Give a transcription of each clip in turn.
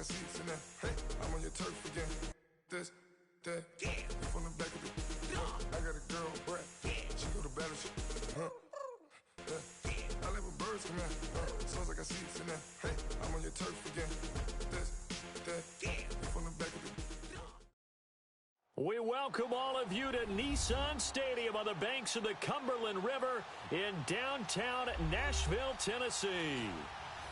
got seats in there. Hey, I'm on your turf again. This, that, from the back of it. I got a girl, Brad. She go to battleship. I live with birds come in. So I got seats in there. Hey, I'm on your turf again. This, that, from the back of it. We welcome all of you to Nissan Stadium on the banks of the Cumberland River in downtown Nashville, Tennessee.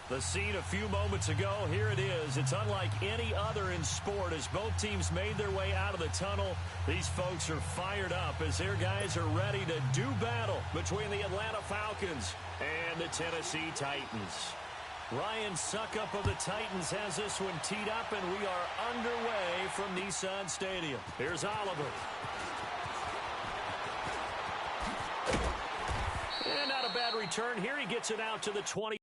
The scene a few moments ago, here it is. It's unlike any other in sport as both teams made their way out of the tunnel. These folks are fired up as their guys are ready to do battle between the Atlanta Falcons and the Tennessee Titans. Ryan Suckup of the Titans has this one teed up, and we are underway from Nissan Stadium. Here's Oliver. And not a bad return here. He gets it out to the 20.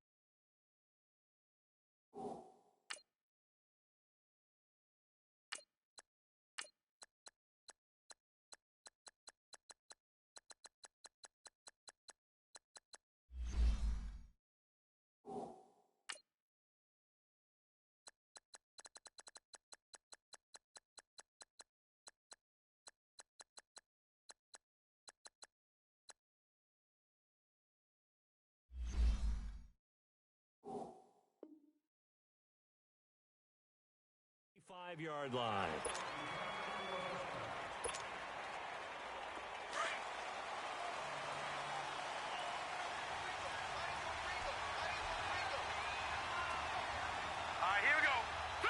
Five-yard line. Here we go. 3-19.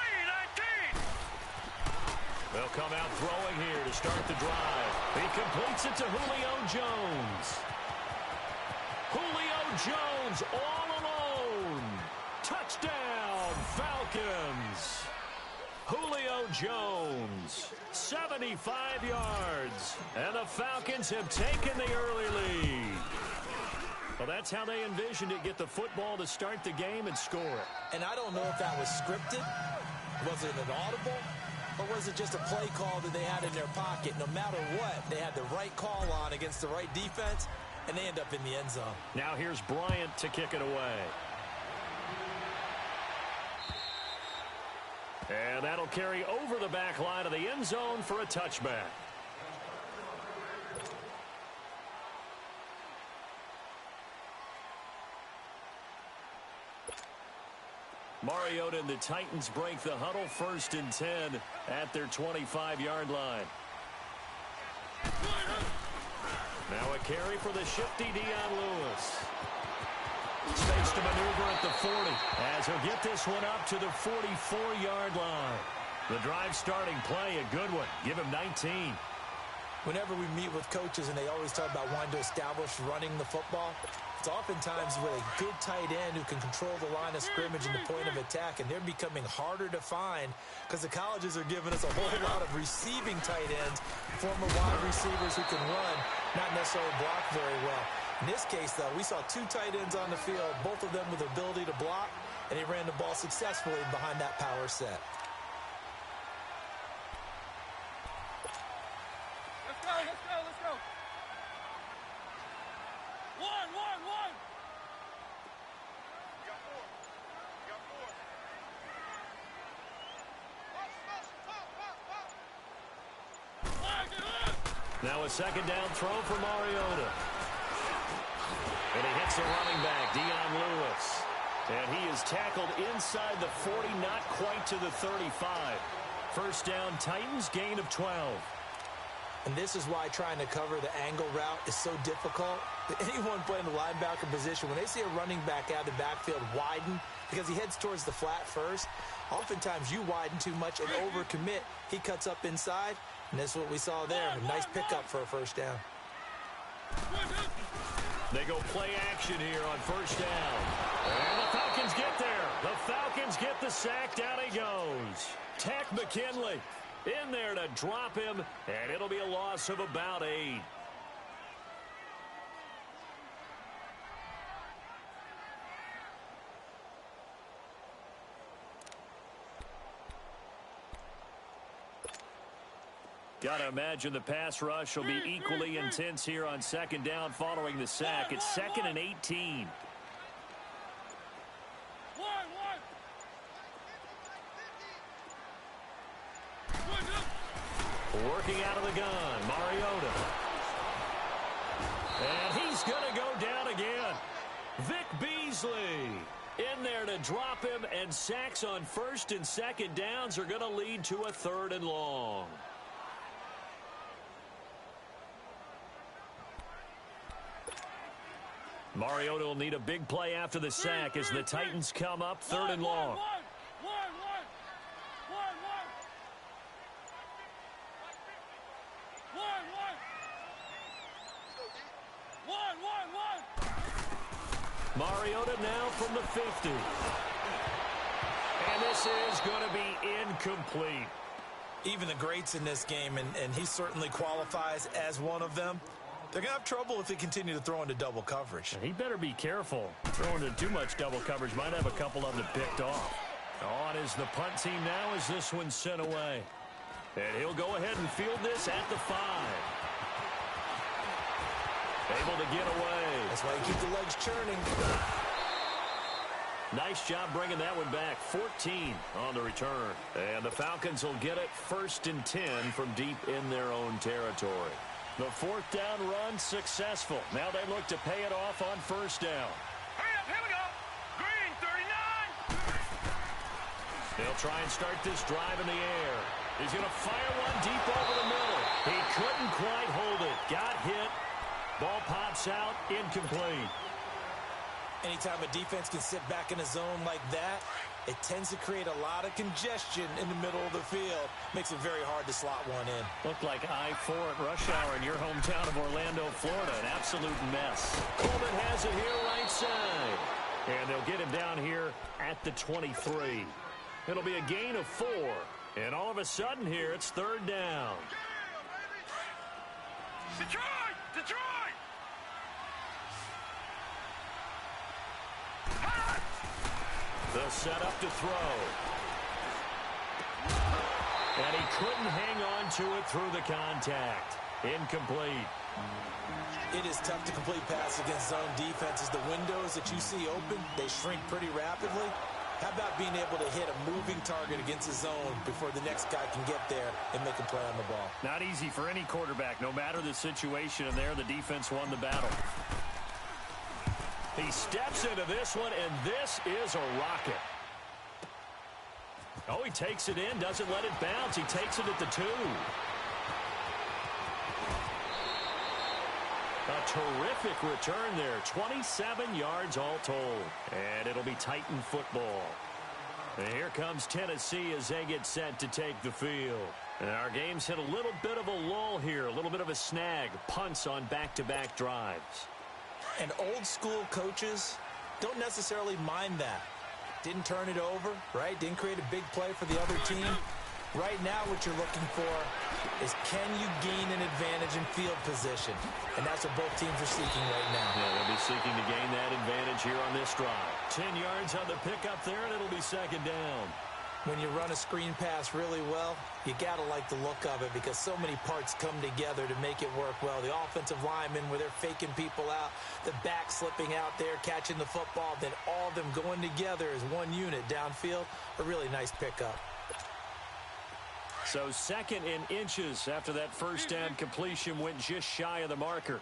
They'll come out throwing here to start the drive. He completes it to Julio Jones. Julio Jones all alone. Touchdown, Falcons. Julio Jones, 75 yards, and the Falcons have taken the early lead. Well, that's how they envisioned it, get the football to start the game and score it. And I don't know if that was scripted, was it an audible, or was it just a play call that they had in their pocket? No matter what, they had the right call on against the right defense, and they end up in the end zone. Now here's Bryant to kick it away. And that'll carry over the back line of the end zone for a touchback. Mariota and the Titans break the huddle, 1st and 10 at their 25-yard line. Now a carry for the shifty Dion Lewis. Space to maneuver at the 40 as he'll get this one up to the 44-yard line. The drive starting play, a good one. Give him 19. Whenever we meet with coaches and they always talk about wanting to establish running the football, it's oftentimes with a good tight end who can control the line of scrimmage and the point of attack, and they're becoming harder to find because the colleges are giving us a whole lot of receiving tight ends, former wide receivers who can run, not necessarily block very well. In this case, though, we saw 2 tight ends on the field, both of them with the ability to block, and he ran the ball successfully behind that power set. Let's go, let's go, let's go. One. You got 4. You got 4. Now a 2nd down throw for Mariota. And he hits the running back, Dion Lewis. And he is tackled inside the 40, not quite to the 35. 1st down, Titans, gain of 12. And this is why trying to cover the angle route is so difficult. Anyone playing the linebacker position, when they see a running back out of the backfield widen, because he heads towards the flat first, oftentimes you widen too much and overcommit. He cuts up inside, and that's what we saw there. A nice pickup for a 1st down. They go play action here on 1st down. And the Falcons get there. The Falcons get the sack. Down he goes. Tech McKinley in there to drop him, and it'll be a loss of about 8. Got to imagine the pass rush will be equally intense here on 2nd down following the sack. It's 2nd and 18. Working out of the gun, Mariota. And he's going to go down again. Vic Beasley in there to drop him, and sacks on first and second downs are going to lead to a 3rd and long. Mariota will need a big play after the sack as the Titans come up 3rd and long. Mariota now from the 50. And this is going to be incomplete. Even the greats in this game, and he certainly qualifies as one of them, they're going to have trouble if they continue to throw into double coverage. He better be careful. Throwing into too much double coverage might have a couple of them picked off. On is the punt team now as this one's sent away. And he'll go ahead and field this at the 5. Able to get away. That's why you keep the legs churning. Nice job bringing that one back. 14 on the return. And the Falcons will get it 1st and 10 from deep in their own territory. The 4th down run successful. Now they look to pay it off on 1st down. Hurry up, here we go. Green, 39. They'll try and start this drive in the air. He's going to fire one deep over the middle. He couldn't quite hold it. Got hit. Ball pops out, incomplete. Anytime a defense can sit back in a zone like that, it tends to create a lot of congestion in the middle of the field. Makes it very hard to slot one in. Looked like I-4 at rush hour in your hometown of Orlando, Florida. An absolute mess. Coleman has it here right side. And they'll get him down here at the 23. It'll be a gain of 4. And all of a sudden here, it's 3rd down. Detroit! Detroit! The setup to throw. And he couldn't hang on to it through the contact. Incomplete. It is tough to complete pass against zone defenses. The windows that you see open, they shrink pretty rapidly. How about being able to hit a moving target against the zone before the next guy can get there and make a play on the ball? Not easy for any quarterback, no matter the situation. And there, the defense won the battle. He steps into this one, and this is a rocket. Oh, he takes it in, doesn't let it bounce. He takes it at the 2. A terrific return there. 27 yards all told. And it'll be Titan football. And here comes Tennessee as they get set to take the field. And our game's hit a little bit of a lull here, a little bit of a snag. Punts on back-to-back drives. And old school coaches don't necessarily mind that. Didn't turn it over, right? Didn't create a big play for the other team. Right now what you're looking for is, can you gain an advantage in field position? And that's what both teams are seeking right now. Yeah, they'll be seeking to gain that advantage here on this drive. 10 yards on the pickup there, and it'll be 2nd down. When you run a screen pass really well, you got to like the look of it because so many parts come together to make it work well. The offensive linemen, where they're faking people out, the back slipping out there, catching the football, then all of them going together as one unit downfield. A really nice pickup. So 2nd and inches after that 1st down completion went just shy of the marker.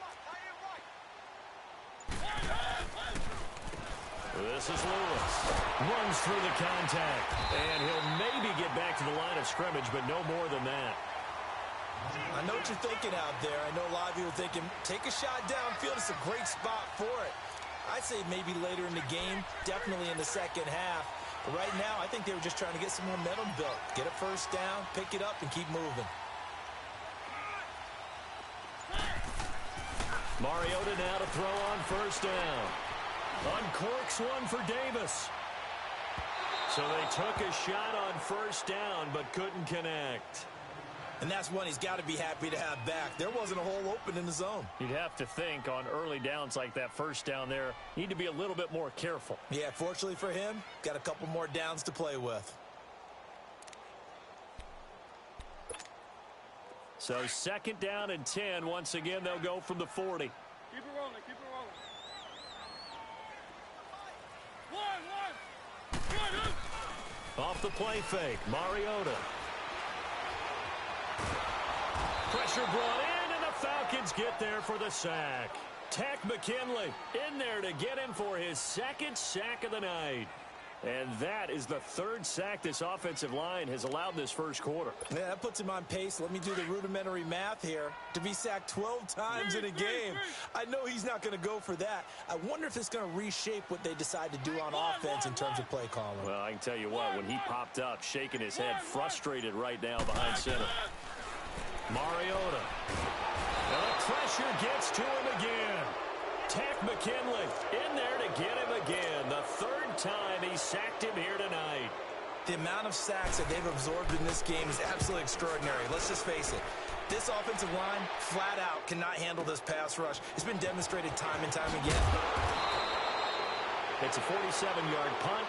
This is Lewis. Runs through the contact. And he'll maybe get back to the line of scrimmage, but no more than that. I know what you're thinking out there. I know a lot of you are thinking, take a shot downfield. It's a great spot for it. I'd say maybe later in the game, definitely in the second half. But right now, I think they were just trying to get some momentum built. Get a 1st down, pick it up, and keep moving. Mariota now to throw on 1st down. Uncorks one for Davis. So they took a shot on 1st down, but couldn't connect. And that's one he's got to be happy to have back. There wasn't a hole open in the zone. You'd have to think on early downs like that 1st down there, need to be a little bit more careful. Yeah, fortunately for him, got a couple more downs to play with. So 2nd down and 10. Once again, they'll go from the 40. Keep it rolling, keep it rolling. One. Off the play fake, Mariota. Pressure brought in, and the Falcons get there for the sack. Tack McKinley in there to get him for his second sack of the night. And that is the third sack this offensive line has allowed in this first quarter. Yeah, that puts him on pace. Let me do the rudimentary math here. To be sacked 12 times in a game, I know he's not going to go for that. I wonder if it's going to reshape what they decide to do on offense in terms of play calling. Well, I can tell you what, when he popped up, shaking his head, frustrated right now behind center. Mariota. And the pressure gets to him again. Tack McKinley in there to get him again. The third time he sacked him here tonight. The amount of sacks that they've absorbed in this game is absolutely extraordinary. Let's just face it. This offensive line, flat out, cannot handle this pass rush. It's been demonstrated time and time again. It's a 47-yard punt,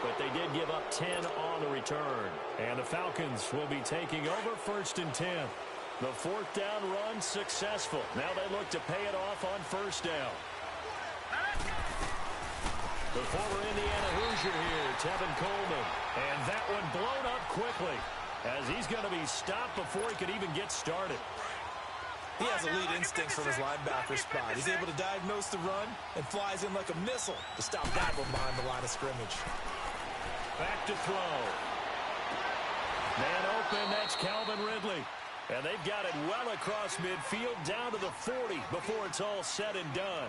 but they did give up 10 on the return. And the Falcons will be taking over 1st and 10. The fourth down run successful. Now they look to pay it off on first down. The former Indiana Hoosier here, Tevin Coleman. And that one blown up quickly as he's going to be stopped before he could even get started. He has elite instincts from his linebacker spot. He's able to diagnose the run and flies in like a missile to stop that one behind the line of scrimmage. Back to throw. Man open, that's Calvin Ridley. And they've got it well across midfield down to the 40 before it's all said and done.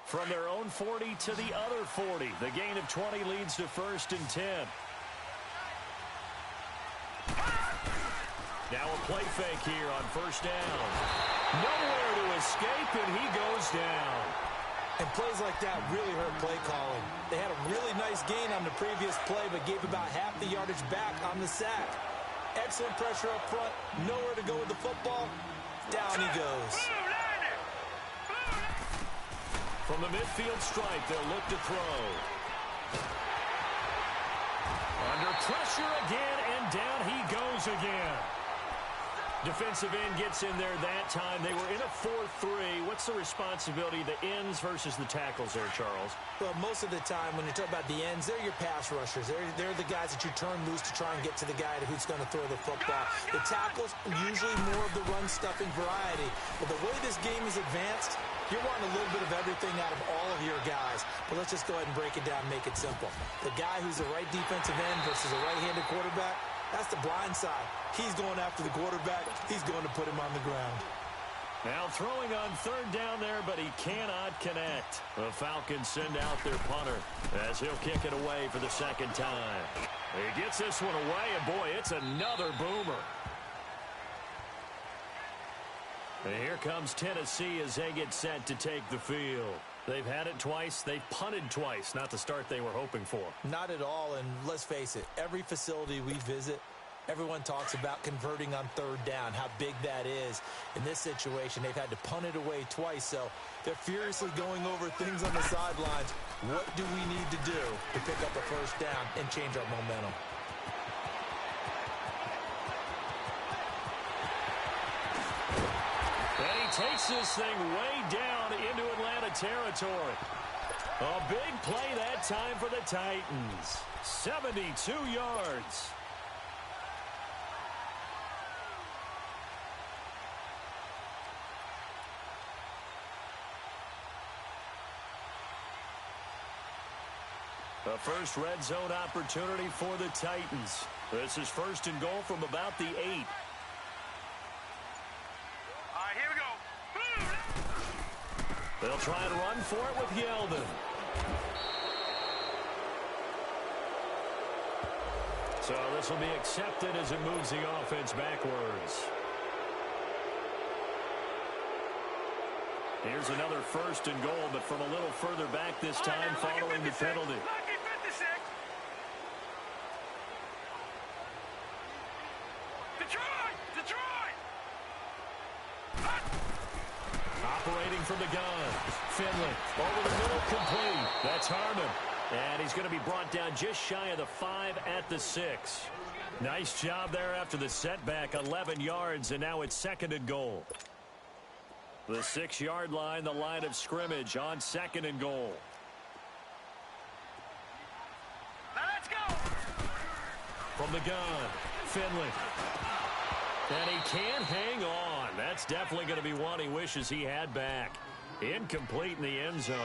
From their own 40 to the other 40. The gain of 20 leads to 1st and 10. Now a play fake here on first down. Nowhere to escape, and he goes down. And plays like that really hurt play calling. They had a really nice gain on the previous play, but gave about half the yardage back on the sack. Excellent pressure up front. Nowhere to go with the football. Down he goes. From the midfield stripe, they'll look to throw. Under pressure again, and down he goes again. Defensive end gets in there that time. They were in a 4-3. What's the responsibility, the ends versus the tackles there, Charles? Well, most of the time when you talk about the ends, they're your pass rushers. They're the guys that you turn loose to try and get to the guy who's going to throw the football. The tackles, usually more of the run-stuffing variety. But the way this game is advanced, you're wanting a little bit of everything out of all of your guys. But let's just go ahead and break it down and make it simple. The guy who's the right defensive end versus a right-handed quarterback, that's the blind side. He's going after the quarterback. He's going to put him on the ground. Now throwing on third down there, but he cannot connect. The Falcons send out their punter as he'll kick it away for the second time. He gets this one away, and boy, it's another boomer. And here comes Tennessee as they get set to take the field. They've had it twice. They've punted twice. Not the start they were hoping for. Not at all, and let's face it, every facility we visit, everyone talks about converting on third down, how big that is. In this situation, they've had to punt it away twice, so they're furiously going over things on the sidelines. What do we need to do to pick up a first down and change our momentum? And he takes this thing way down into Atlanta territory. A big play that time for the Titans. 72 yards. A first red zone opportunity for the Titans. This is 1st and goal from about the 8. They'll try and run for it with Yeldon. So this will be accepted as it moves the offense backwards. Here's another 1st and goal, but from a little further back this time following the penalty. Operating from the gun. Finley over the middle, complete. That's Harmon. And he's going to be brought down just shy of the 5 at the 6. Nice job there after the setback. 11 yards, and now it's 2nd and goal. The 6-yard line, the line of scrimmage on 2nd and goal. Now let's go. From the gun, Finley. And he can't hang on. That's definitely going to be one he wishes he had back. Incomplete in the end zone.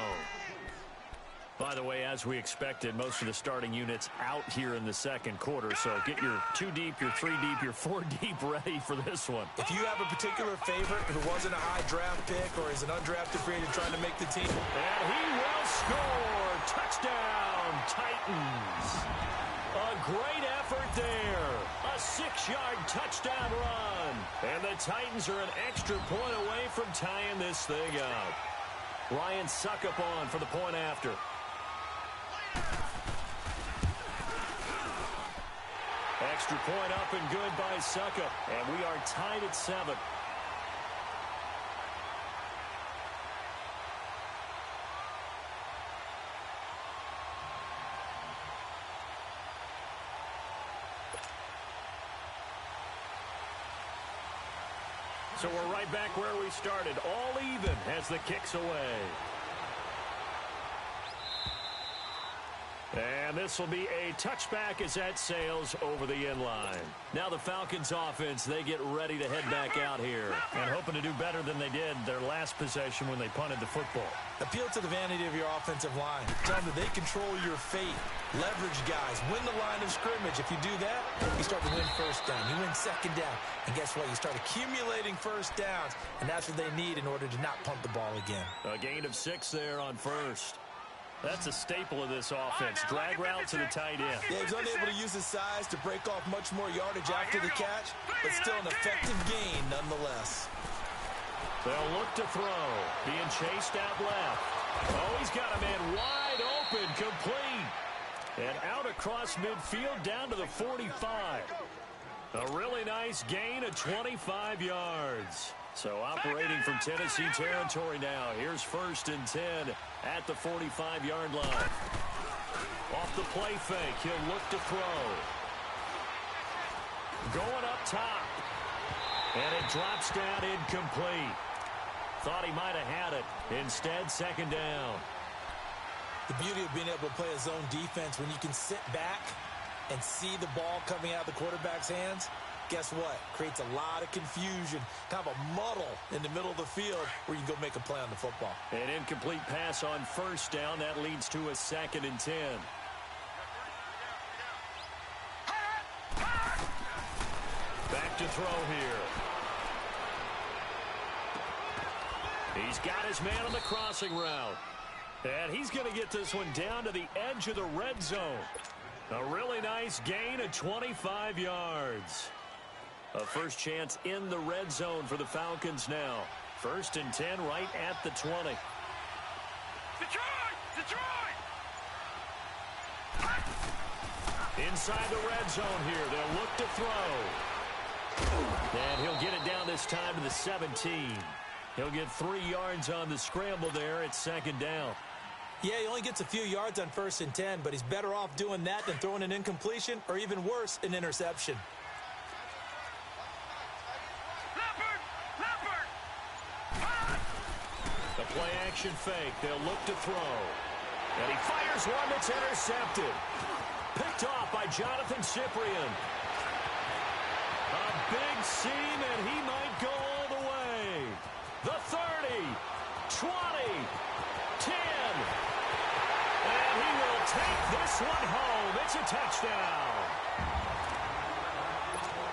By the way, as we expected, most of the starting units out here in the second quarter. So get your 2 deep, your 3 deep, your 4 deep ready for this one. If you have a particular favorite who wasn't a high draft pick or is an undrafted free agent trying to make the team. And he will score. Touchdown, Titans. A great effort there. A 6-yard touchdown run. And the Titans are an extra point away from tying this thing up. Ryan Suckup on for the point after. Extra point up and good by Suckup. And we are tied at 7. So we're right back where we started. All even as the kick's away. And this will be a touchback as that sails over the end line. Now the Falcons offense, they get ready to head back out here. And hoping to do better than they did their last possession when they punted the football. Appeal to the vanity of your offensive line. Tell them that they control your fate. Leverage guys. Win the line of scrimmage. If you do that, you start to win first down. You win second down. And guess what? You start accumulating first downs. And that's what they need in order to not punt the ball again. A gain of 6 there on first. That's a staple of this offense. Drag route to the tight end. Yeah, he's unable to use his size to break off much more yardage after the catch, but still an effective gain nonetheless. They'll look to throw. Being chased out left. Oh, he's got a man wide open, complete. And out across midfield down to the 45. A really nice gain of 25 yards. So operating from Tennessee territory now. Here's 1st and 10 at the 45-yard line. Off the play fake, he'll look to throw. Going up top. And it drops down incomplete. Thought he might have had it. Instead, 2nd down. The beauty of being able to play a zone defense when you can sit back and see the ball coming out of the quarterback's hands. Guess what? Creates a lot of confusion, kind of a muddle in the middle of the field where you can go make a play on the football. An incomplete pass on 1st down. That leads to a 2nd and 10. Back to throw here. He's got his man on the crossing route. And he's going to get this one down to the edge of the red zone. A really nice gain of 25 yards. A first chance in the red zone for the Falcons now. 1st and 10 right at the 20. Detroit! Inside the red zone here. They'll look to throw. And he'll get it down this time to the 17. He'll get 3 yards on the scramble there at 2nd down. Yeah, he only gets a few yards on 1st and 10, but he's better off doing that than throwing an incompletion or even worse, an interception. The play action fake. They'll look to throw. And he fires one that's intercepted. Picked off by Jonathan Cyprien. A big seam, and he might go all the way. The 30, 20, 10. And he will take this one home. It's a touchdown.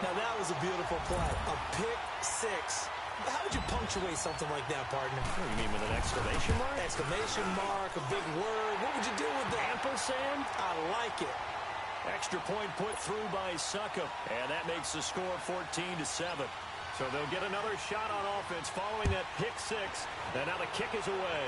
Now that was a beautiful play. A pick 6. How would you punctuate something like that, partner? What do you mean, with an exclamation mark? Exclamation mark, a big word. What would you do with that? Ampersand? I like it. Extra point put through by Suckup. And that makes the score 14-7. So they'll get another shot on offense following that pick 6. And now the kick is away.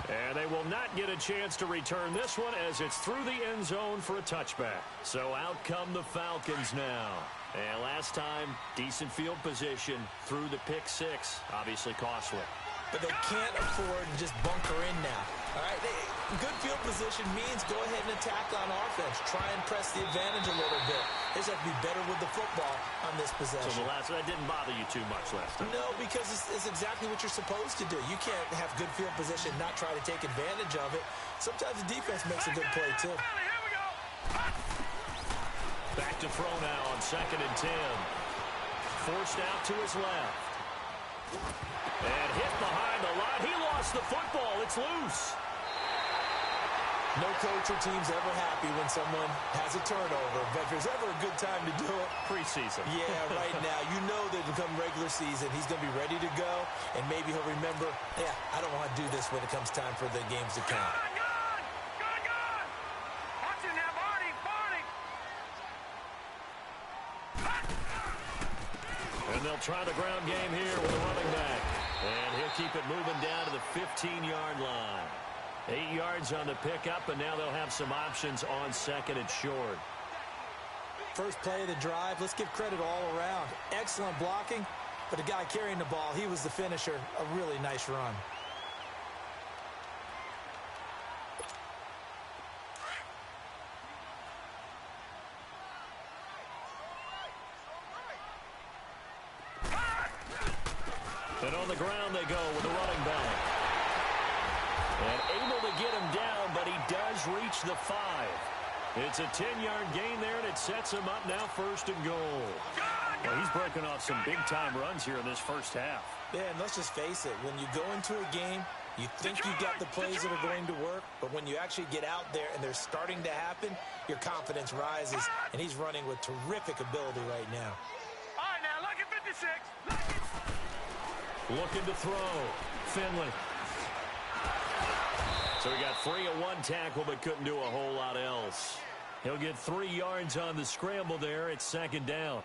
And they will not get a chance to return this one as it's through the end zone for a touchback. So out come the Falcons now. And last time, decent field position through the pick 6. Obviously costly. but they can't afford to just bunker in now. All right, good field position means go ahead and attack on offense. Try and press the advantage a little bit. They just have to be better with the football on this possession. So that didn't bother you too much last time? No, because it's exactly what you're supposed to do. You can't have good field position, not try to take advantage of it. Sometimes the defense makes a good play, too. Back to throw now on 2nd and 10. Forced out to his left. And hit behind the line. He lost the football. It's loose. No coach or team's ever happy when someone has a turnover, but if there's ever a good time to do it, preseason. Yeah, right now. You know that come regular season, he's going to be ready to go, and maybe he'll remember, yeah, I don't want to do this when it comes time for the games to count. Watch it now, Barney. And they'll try the ground game here with the running back. And he'll keep it moving down to the 15-yard line. 8 yards on the pickup, and now they'll have some options on 2nd and short. First play of the drive, let's give credit all around. Excellent blocking, but the guy carrying the ball, he was the finisher. A really nice run. And on the ground they go with the running back. And able to get him down, but he does reach the 5. It's a 10-yard gain there, and it sets him up now 1st and goal. Well, he's breaking off some big-time runs here in this first half. Yeah, and let's just face it. When you go into a game, you think you got the plays that are going to work, but when you actually get out there and they're starting to happen, your confidence rises, and he's running with terrific ability right now. All right, now, look at 56. Looking to throw. Finley. So he got free of 1 tackle, but couldn't do a whole lot else. He'll get 3 yards on the scramble there. It's 2nd down.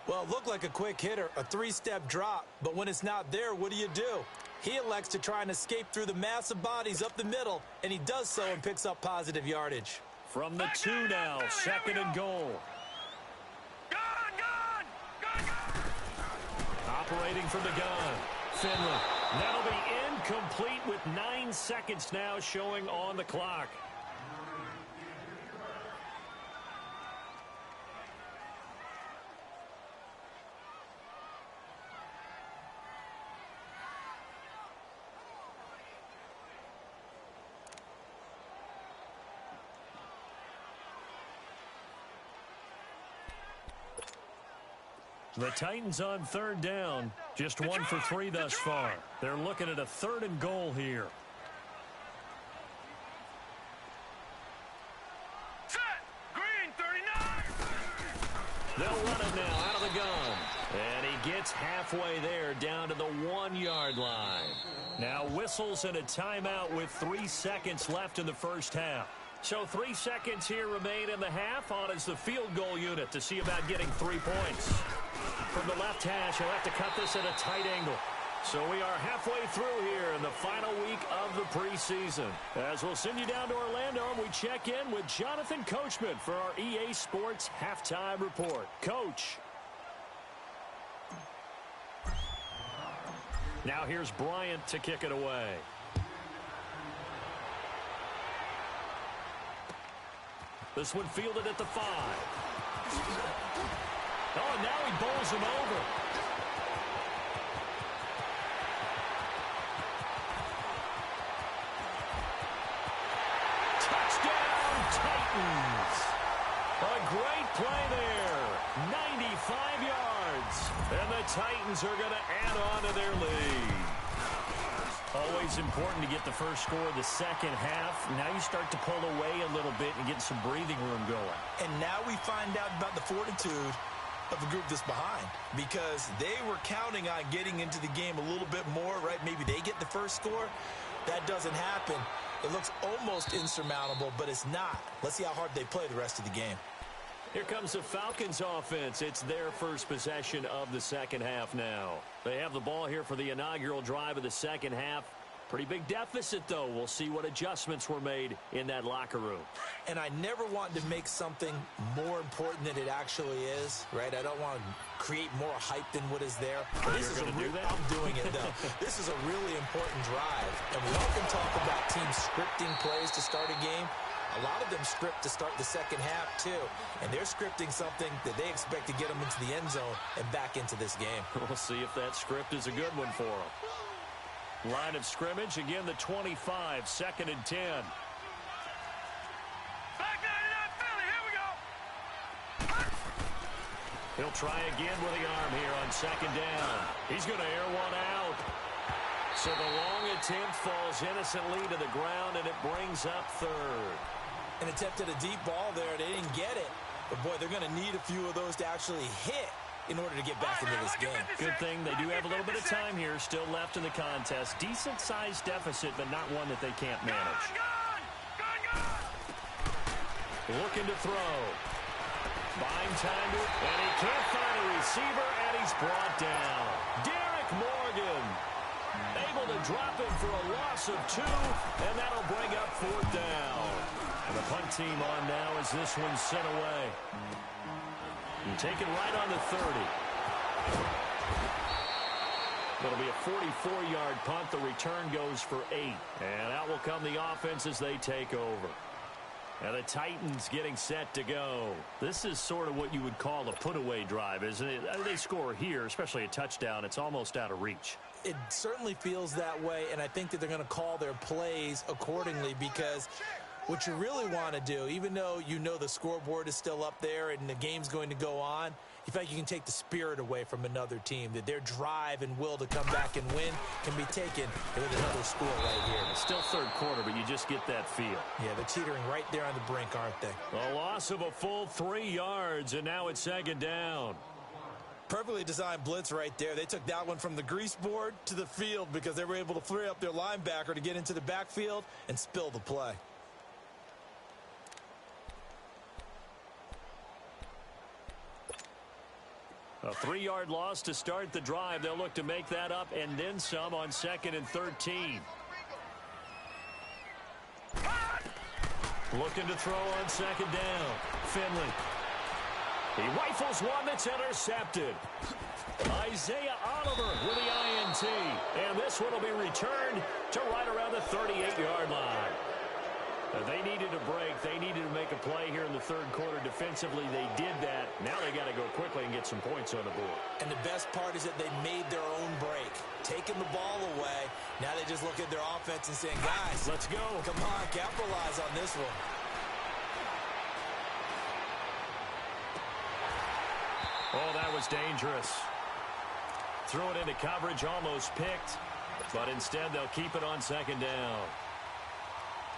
Well, it looked like a quick hitter, a 3-step drop, but when it's not there, what do? He elects to try and escape through the massive bodies up the middle, and he does so and picks up positive yardage. From the 2 now, 2nd and goal. Gun! Operating from the gun. Finley. That'll be incomplete with 9 seconds now showing on the clock. The Titans on 3rd down. Just 1 for 3 thus far. They're looking at a 3rd and goal here. Set! Green, 39! They'll run it now out of the gun. And he gets halfway there down to the 1-yard line. Now whistles and a timeout with 3 seconds left in the first half. So 3 seconds here remain in the half. On is the field goal unit to see about getting 3 points. From the left hash, he'll have to cut this at a tight angle. So we are halfway through here in the final week of the preseason. As we'll send you down to Orlando, and we check in with Jonathan Coachman for our EA Sports Halftime Report. Coach. Now here's Bryant to kick it away. This one fielded at the 5. Oh, and now he bowls him over. Touchdown, Titans. A great play there. 95 yards. And the Titans are going to add on to their lead. Always important to get the first score of the second half. Now you start to pull away a little bit and get some breathing room going. And now we find out about the fortitude of the group that's behind, because they were counting on getting into the game a little bit more, right? Maybe they get the first score. That doesn't happen. It looks almost insurmountable, but it's not. Let's see how hard they play the rest of the game. Here comes the Falcons offense. It's their first possession of the second half now. They have the ball here for the inaugural drive of the second half. Pretty big deficit, though. We'll see what adjustments were made in that locker room. And I never want to make something more important than it actually is, right? I don't want to create more hype than what is there. You're going to do that? I'm doing it, though. This is a really important drive. And we often talk about teams scripting plays to start a game. A lot of them script to start the second half, too. And they're scripting something that they expect to get them into the end zone and back into this game. We'll see if that script is a good one for them. Line of scrimmage, again, the 25, 2nd and 10. Back 99 Philly, here we go. He'll try again with the arm here on 2nd down. He's going to air one out. So the long attempt falls innocently to the ground, and it brings up 3rd. An attempt at a deep ball there. They didn't get it. But, boy, they're going to need a few of those to actually hit in order to get back into this game. Good thing they do have a little bit of time here still left in the contest. Decent-sized deficit, but not one that they can't manage. Looking to throw. Buying time to it, and he can't find a receiver, and he's brought down. Derek Morgan able to drop him for a loss of 2, and that'll bring up 4th down. And the punt team on now as this one's sent away. And taken right on the 30. That'll be a 44-yard punt. The return goes for 8. And out will come the offense as they take over. And the Titans getting set to go. This is sort of what you would call a put-away drive, isn't it? They score here, especially a touchdown. It's almost out of reach. It certainly feels that way, and I think that they're going to call their plays accordingly because what you really want to do, even though you know the scoreboard is still up there and the game's going to go on, you feel like you can take the spirit away from another team, that their drive and will to come back and win can be taken with another score right here. It's still 3rd quarter, but you just get that feel. Yeah, they're teetering right there on the brink, aren't they? A loss of a full 3 yards, and now it's 2nd down. Perfectly designed blitz right there. They took that one from the grease board to the field because they were able to free up their linebacker to get into the backfield and spill the play. A 3-yard loss to start the drive. They'll look to make that up and then some on 2nd and 13. Looking to throw on 2nd down. Finley. He rifles one that's intercepted. Isaiah Oliver with the INT. And this one will be returned to right around the 38-yard line. They needed a break. They needed to make a play here in the 3rd quarter. Defensively, they did that. Now they got to go quickly and get some points on the board. And the best part is that they made their own break. Taking the ball away. Now they just look at their offense and saying, guys, let's go. Come on, capitalize on this one. Oh, that was dangerous. Threw it into coverage, almost picked. But instead, they'll keep it on 2nd down.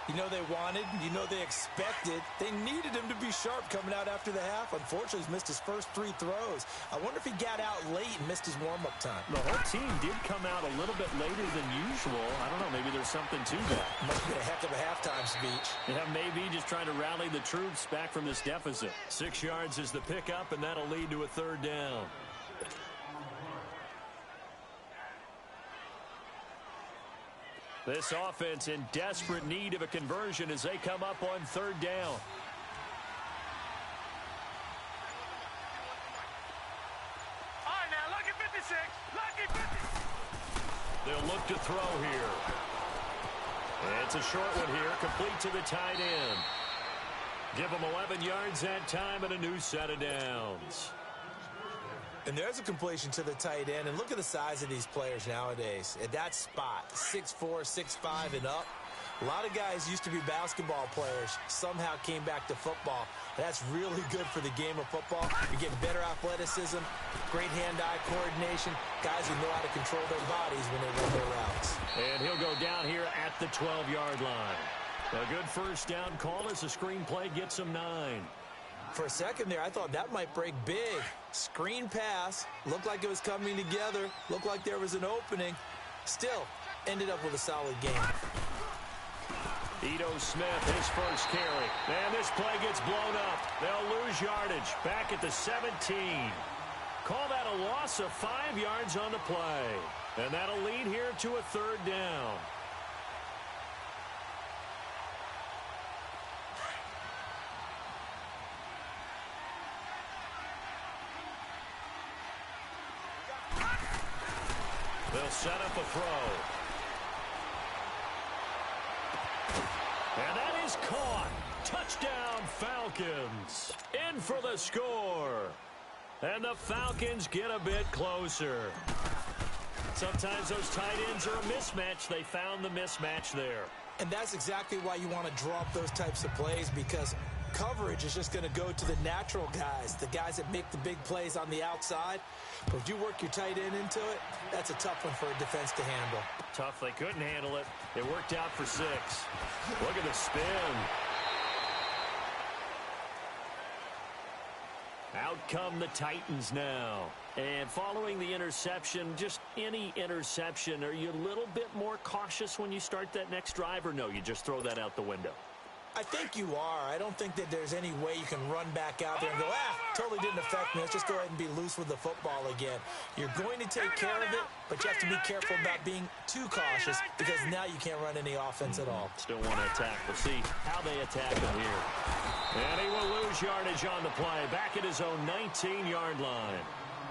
You know they wanted, you know they expected. They needed him to be sharp coming out after the half. Unfortunately, he's missed his first 3 throws. I wonder if he got out late and missed his warm-up time. The whole team did come out a little bit later than usual. I don't know, maybe there's something to that. Must be a heck of a halftime speech. Yeah, maybe just trying to rally the troops back from this deficit. 6 yards is the pickup, and that'll lead to a 3rd down. This offense in desperate need of a conversion as they come up on 3rd down. All right, now, lucky 56. Lucky 50. They'll look to throw here. It's a short one here, complete to the tight end. Give them 11 yards that time and a new set of downs. And there's a completion to the tight end. And look at the size of these players nowadays. At that spot, 6'4", 6'5", and up. A lot of guys used to be basketball players, somehow came back to football. That's really good for the game of football. You're getting better athleticism, great hand-eye coordination, guys who know how to control their bodies when they run their routes. And he'll go down here at the 12-yard line. A good first down call as the screen play gets him 9. For a second there, I thought that might break big. Screen pass, looked like it was coming together, looked like there was an opening. Still, ended up with a solid game. Ito Smith, his first carry. And this play gets blown up. They'll lose yardage back at the 17. Call that a loss of 5 yards on the play. And that'll lead here to a 3rd down. They'll set up a throw. And that is caught. Touchdown, Falcons. In for the score. And the Falcons get a bit closer. Sometimes those tight ends are a mismatch. They found the mismatch there. And that's exactly why you want to draw up those types of plays, because coverage is just going to go to the natural guys, the guys that make the big plays on the outside. But if you work your tight end into it, that's a tough one for a defense to handle. Tough. They couldn't handle it. It worked out for 6. Look at the spin. Out come the Titans now. And following the interception, just any interception, are you a little bit more cautious when you start that next drive, or no, you just throw that out the window? I think you are. I don't think that there's any way you can run back out there and go, totally didn't affect me. Let's just go ahead and be loose with the football again. You're going to take care of it, but you have to be careful about being too cautious, because now you can't run any offense at all. Still want to attack. We'll see how they attack him here. And he will lose yardage on the play, back at his own 19-yard line.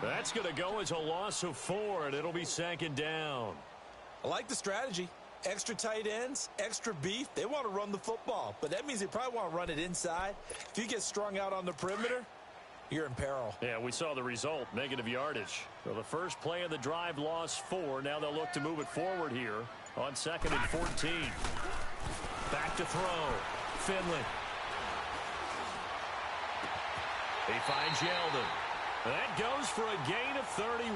That's going to go as a loss of 4, and it'll be 2nd down. I like the strategy. Extra tight ends, extra beef. They want to run the football, but that means they probably want to run it inside. If you get strung out on the perimeter, you're in peril. Yeah, we saw the result, negative yardage. So the first play of the drive lost 4. Now they'll look to move it forward here on 2nd and 14. Back to throw. Finley. He finds Yeldon. That goes for a gain of 31.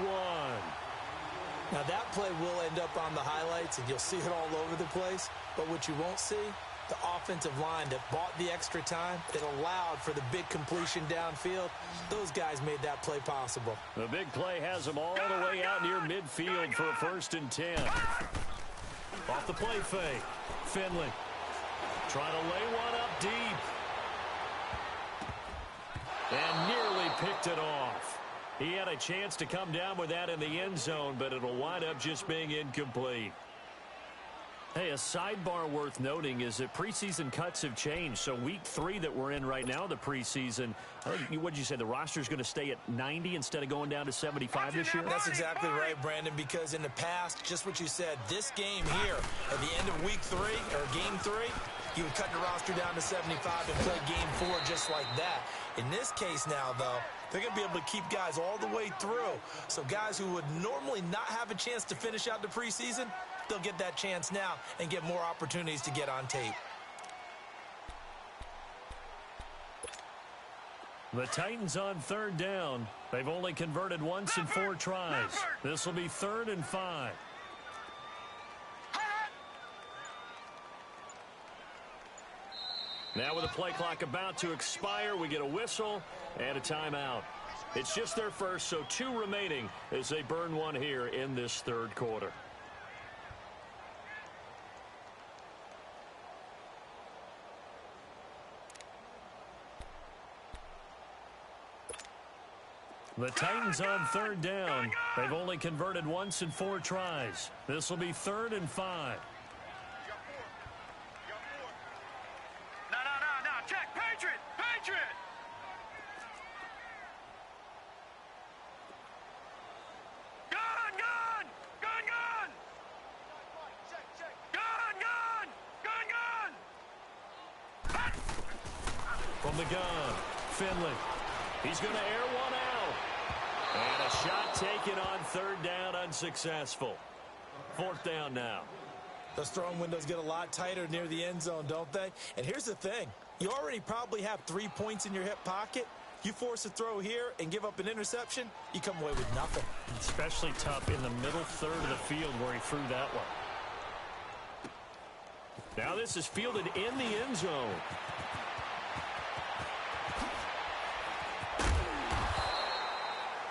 Now, that play will end up on the highlights, and you'll see it all over the place. But what you won't see, the offensive line that bought the extra time, that allowed for the big completion downfield, those guys made that play possible. The big play has them all the way out near midfield for a 1st and 10. Off the play fake. Finley trying to lay one up deep. And nearly picked it off. He had a chance to come down with that in the end zone, but it'll wind up just being incomplete. Hey, a sidebar worth noting is that preseason cuts have changed. So week 3 that we're in right now, the preseason, I think, what'd you say, the roster's going to stay at 90 instead of going down to 75 this year? That's exactly right, Brandon, because in the past, just what you said, this game here, at the end of week 3, or game 3, you would cut the roster down to 75 and play game 4 just like that. In this case now, though, they're going to be able to keep guys all the way through. So guys who would normally not have a chance to finish out the preseason, they'll get that chance now and get more opportunities to get on tape. The Titans on 3rd down. They've only converted once in 4 tries. This will be 3rd and 5. Now with the play clock about to expire, we get a whistle and a timeout. It's just their first, so 2 remaining as they burn one here in this 3rd quarter. The Titans on 3rd down. They've only converted once in 4 tries. This will be 3rd and 5. No. Check. Patriot. Gun. From the gun, Finley. He's going to air one out. And a shot taken on 3rd down, unsuccessful. 4th down now. Those throwing windows get a lot tighter near the end zone, don't they? And here's the thing. You already probably have 3 points in your hip pocket. You force a throw here and give up an interception, you come away with nothing. Especially tough in the middle 3rd of the field where he threw that one. Now this is fielded in the end zone.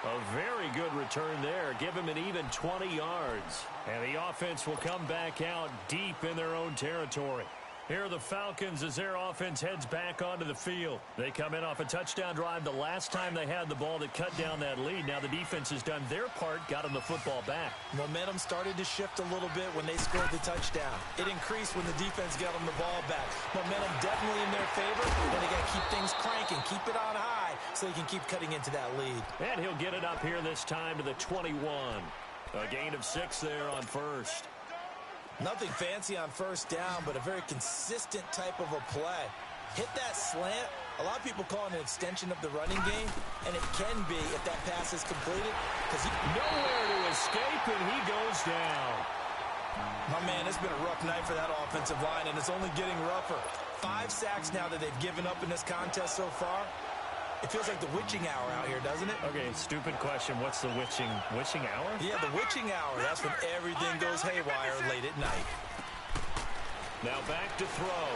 A very good return there. Give him an even 20 yards. And the offense will come back out deep in their own territory. Here are the Falcons as their offense heads back onto the field. They come in off a touchdown drive the last time they had the ball that cut down that lead. Now the defense has done their part, got them the football back. Momentum started to shift a little bit when they scored the touchdown. It increased when the defense got them the ball back. Momentum definitely in their favor, and they got to keep things cranking, keep it on high so they can keep cutting into that lead. And he'll get it up here this time to the 21. A gain of 6 there on first. Nothing fancy on first down, but a very consistent type of a play. Hit that slant. A lot of people call it an extension of the running game, and it can be if that pass is completed. Nowhere to escape, and he goes down. Oh, man, it's been a rough night for that offensive line, and it's only getting rougher. 5 sacks now that they've given up in this contest so far. It feels like the witching hour out here, doesn't it? Okay, stupid question. What's the witching hour? Yeah, the witching hour. That's when everything goes haywire late at night. Now back to throw.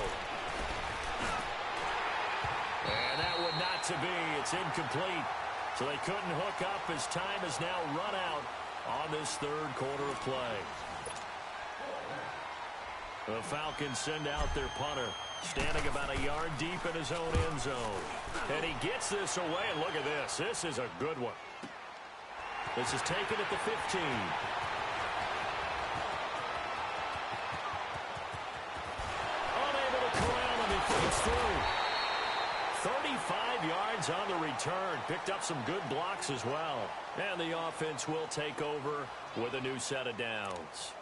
And that would not to be. It's incomplete. So they couldn't hook up as time has now run out on this third quarter of play. The Falcons send out their punter, standing about a yard deep in his own end zone. And he gets this away, and look at this. This is a good one. This is taken at the 15. Unable to corral him. He fades through. 35 yards on the return. Picked up some good blocks as well. And the offense will take over with a new set of downs.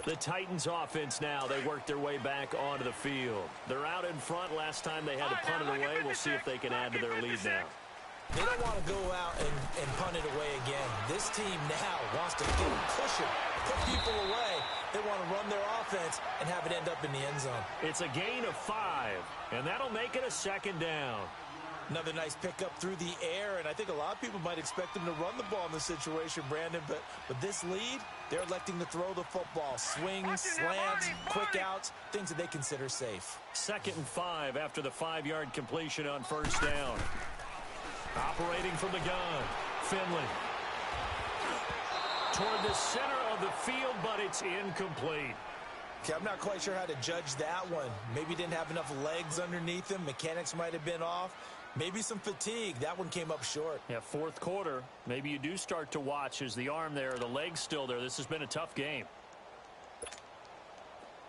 The Titans offense now, they work their way back onto the field. They're out in front. Last time they had to punt it away. We'll see if they can add to their lead now. They don't want to go out and punt it away again. This team now wants to get push it, put people away. They want to run their offense and have it end up in the end zone. It's a gain of 5, and that'll make it a second down. Another nice pickup through the air, and I think a lot of people might expect them to run the ball in this situation, Brandon, but with this lead, they're electing to throw the football. Swings, slants, quick outs, things that they consider safe. 2nd and 5 after the 5-yard completion on first down. Operating from the gun, Finley. Toward the center of the field, but it's incomplete. Okay, I'm not quite sure how to judge that one. Maybe didn't have enough legs underneath him. Mechanics might have been off. Maybe some fatigue. That one came up short. Yeah, 4th quarter. Maybe you do start to watch as the arm there, the leg's still there. This has been a tough game.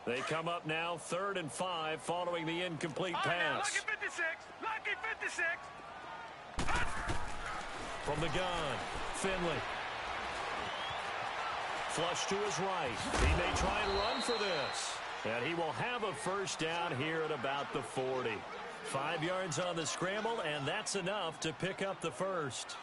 They come up now 3rd and 5 following the incomplete pass. Lucky 56. Lucky 56. From the gun, Finley. Flush to his right. He may try and run for this. And he will have a first down here at about the 40. 5 yards on the scramble, and that's enough to pick up the first.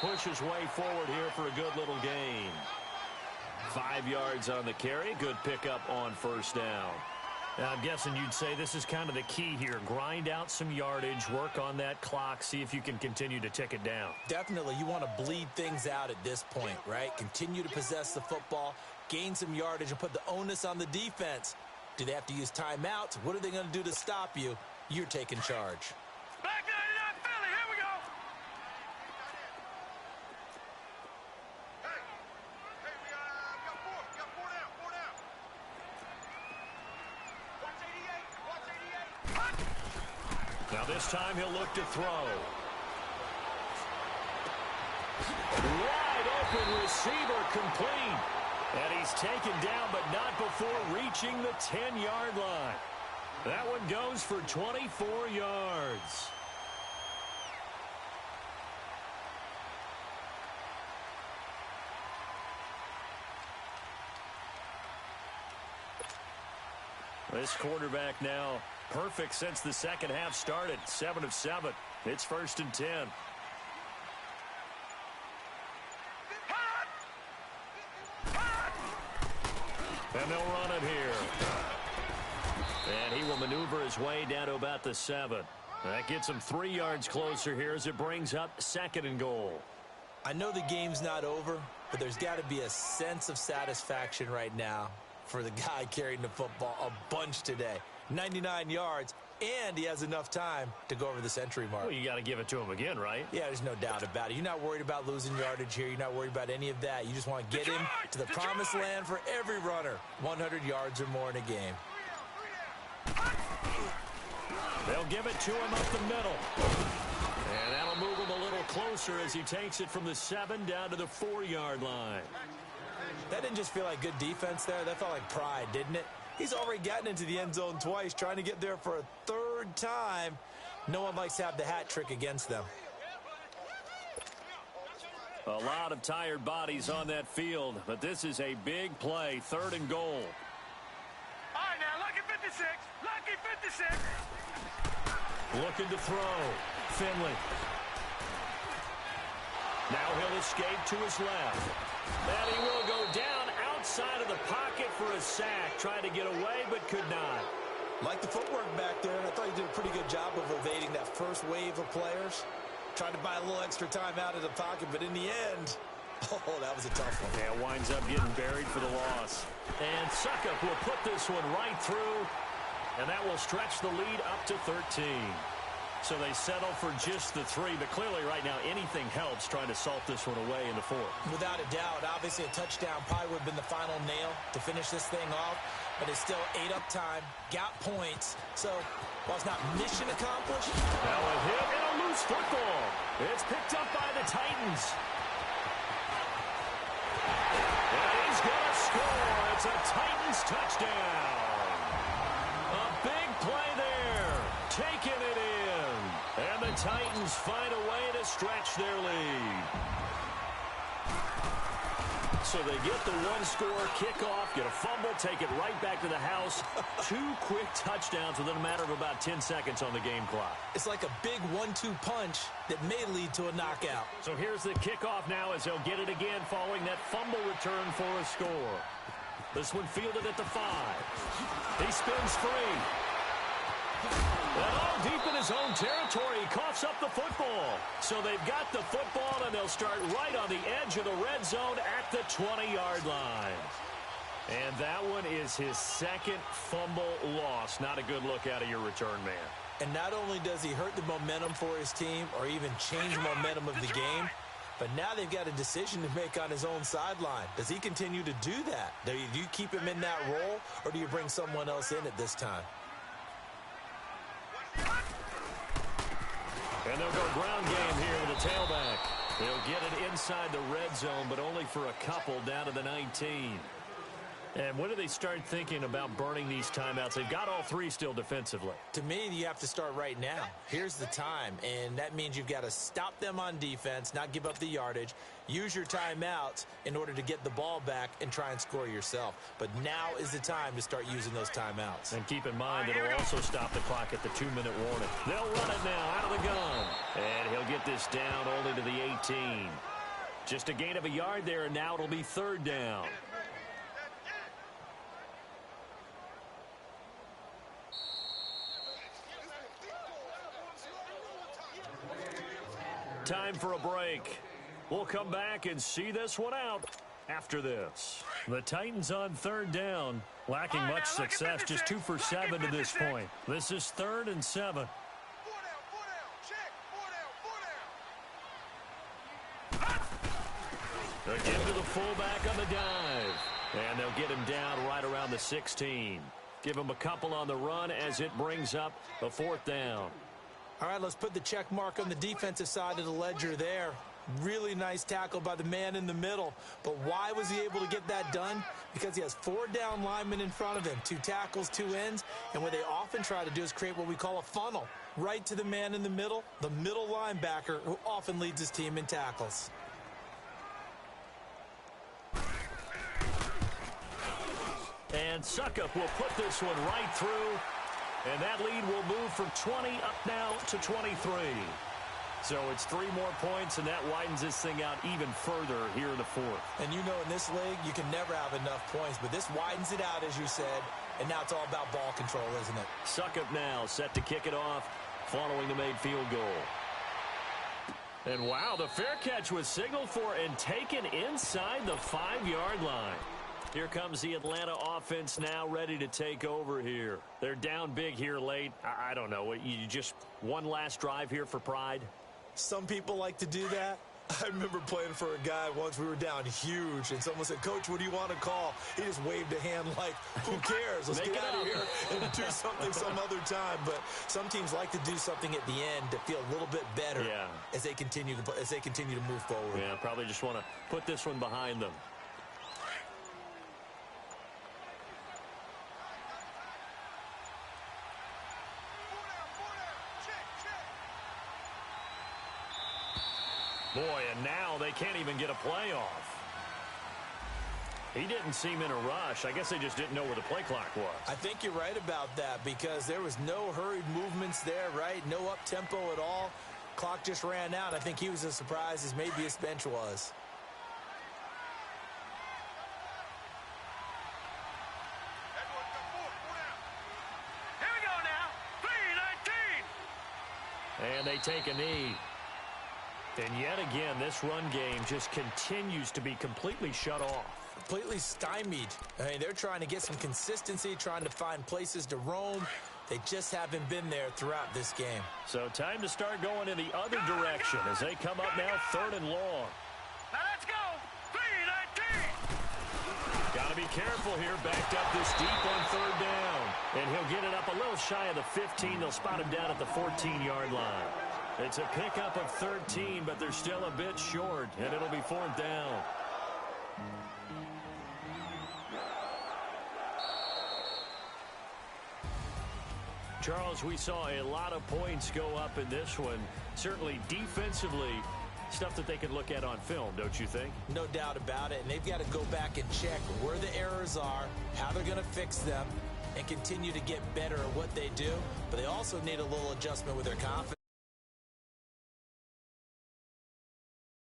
Push his way forward here for a good little gain. 5 yards on the carry. Good pickup on first down. Now, I'm guessing you'd say this is kind of the key here. Grind out some yardage, work on that clock, see if you can continue to tick it down. Definitely. You want to bleed things out at this point, right? Continue to possess the football, gain some yardage, and put the onus on the defense. Do they have to use timeouts? What are they going to do to stop you? You're taking charge. Back 99 Philly. Here we go. Hey, we got 4. We got 4 down. 4 down. Watch 88. Watch 88. Now this time he'll look to throw. Wide open receiver complete. And he's taken down, but not before reaching the 10-yard line. That one goes for 24 yards. This quarterback now perfect since the second half started. 7 of 7. It's 1st and 10. And they'll run it here. And he will maneuver his way down to about the 7. That gets him 3 yards closer here as it brings up 2nd and goal. I know the game's not over, but there's got to be a sense of satisfaction right now for the guy carrying the football a bunch today. 99 yards, and he has enough time to go over the century mark. Well, you got to give it to him again, right? Yeah, there's no doubt about it. You're not worried about losing yardage here. You're not worried about any of that. You just want to get him to the promised land for every runner. 100 yards or more in a game. They'll give it to him up the middle. And that'll move him a little closer as he takes it from the 7 down to the 4-yard line. That didn't just feel like good defense there. That felt like pride, didn't it? He's already gotten into the end zone twice, trying to get there for a third time. No one likes to have the hat trick against them. A lot of tired bodies on that field, but this is a big play, 3rd and goal. All right, now, lucky 56. Lucky 56. Looking to throw. Finley. Now he'll escape to his left. And he will go down outside of the pocket for a sack. Tried to get away, but could not. Like the footwork back there, and I thought he did a pretty good job of evading that first wave of players. Tried to buy a little extra time out of the pocket, but in the end, oh, that was a tough one. Yeah, winds up getting buried for the loss. And Suckup will put this one right through, and that will stretch the lead up to 13. So they settle for just the 3, but clearly right now anything helps trying to salt this one away in the 4th. Without a doubt, obviously a touchdown probably would have been the final nail to finish this thing off, but it's still ate up time, got points, so while it's not mission accomplished. Now a hit and a loose football. It's picked up by the Titans. And he's going to score. It's a Titans touchdown. A big play there. Taking it in. And the Titans find a way to stretch their lead. So they get the 1-score kickoff, get a fumble, take it right back to the house. 2 quick touchdowns within a matter of about 10 seconds on the game clock. It's like a big 1-2 punch that may lead to a knockout. So here's the kickoff now as they'll get it again following that fumble return for a score. This one fielded at the 5. He spins free. And all deep in his own territory, he coughs up the football. So they've got the football, and they'll start right on the edge of the red zone at the 20-yard line. And that one is his 2nd fumble loss. Not a good look out of your return man. And not only does he hurt the momentum for his team or even change the momentum of the game, but now they've got a decision to make on his own sideline. Does he continue to do that? Do you keep him in that role, or do you bring someone else in at this time? And they'll go ground game here with a tailback. They'll get it inside the red zone, but only for a couple down to the 19. And when do they start thinking about burning these timeouts? They've got all 3 still defensively. To me, you have to start right now. Here's the time, and that means you've got to stop them on defense, not give up the yardage, use your timeouts in order to get the ball back and try and score yourself. But now is the time to start using those timeouts. And keep in mind, it'll also stop the clock at the 2-minute warning. They'll run it now out of the gun. And he'll get this down only to the 18. Just a gain of a yard there, and now it'll be 3rd down. Time for a break. We'll come back and see this one out after this. The Titans on 3rd down, lacking much success, just 2 for 7 to this point. This is 3rd and 7. Again to the fullback on the dive. And they'll get him down right around the 16. Give him a couple on the run as it brings up a 4th down. All right, let's put the check mark on the defensive side of the ledger there. Really nice tackle by the man in the middle. But why was he able to get that done? Because he has 4 down linemen in front of him, 2 tackles, 2 ends. And what they often try to do is create what we call a funnel. Right to the man in the middle linebacker, who often leads his team in tackles. And Suckup will put this one right through. And that lead will move from 20 up now to 23. So it's 3 more points, and that widens this thing out even further here in the 4th. And you know, in this league, you can never have enough points, but this widens it out, as you said, and now it's all about ball control, isn't it? Suckup now set to kick it off following the made field goal. And wow, the fair catch was signaled for and taken inside the 5-yard line. Here comes the Atlanta offense now ready to take over here. They're down big here late. I don't know. You just one last drive here for pride? Some people like to do that. I remember playing for a guy once. We were down huge, and someone said, "Coach, what do you want to call?" He just waved a hand like, "Who cares? Let's get out of here and do something some other time." But some teams like to do something at the end to feel a little bit better as they continue to move forward. Yeah, probably just want to put this one behind them. Boy, and now they can't even get a play off. He didn't seem in a rush. I guess they just didn't know where the play clock was. I think you're right about that because there was no hurried movements there, right? No up-tempo at all. Clock just ran out. I think he was as surprised as maybe his bench was. Here we go now. 3:19. And they take a knee. And yet again, this run game just continues to be completely shut off. Completely stymied. I mean, they're trying to get some consistency, trying to find places to roam. They just haven't been there throughout this game. So time to start going in the other direction as they come up now 3rd and long. Now let's go. 3:19. Got to be careful here, backed up this deep on 3rd down. And he'll get it up a little shy of the 15. They'll spot him down at the 14-yard line. It's a pickup of 13, but they're still a bit short, and it'll be 4th down. Charles, we saw a lot of points go up in this one. Certainly defensively, stuff that they can look at on film, don't you think? No doubt about it, and they've got to go back and check where the errors are, how they're going to fix them, and continue to get better at what they do. But they also need a little adjustment with their confidence.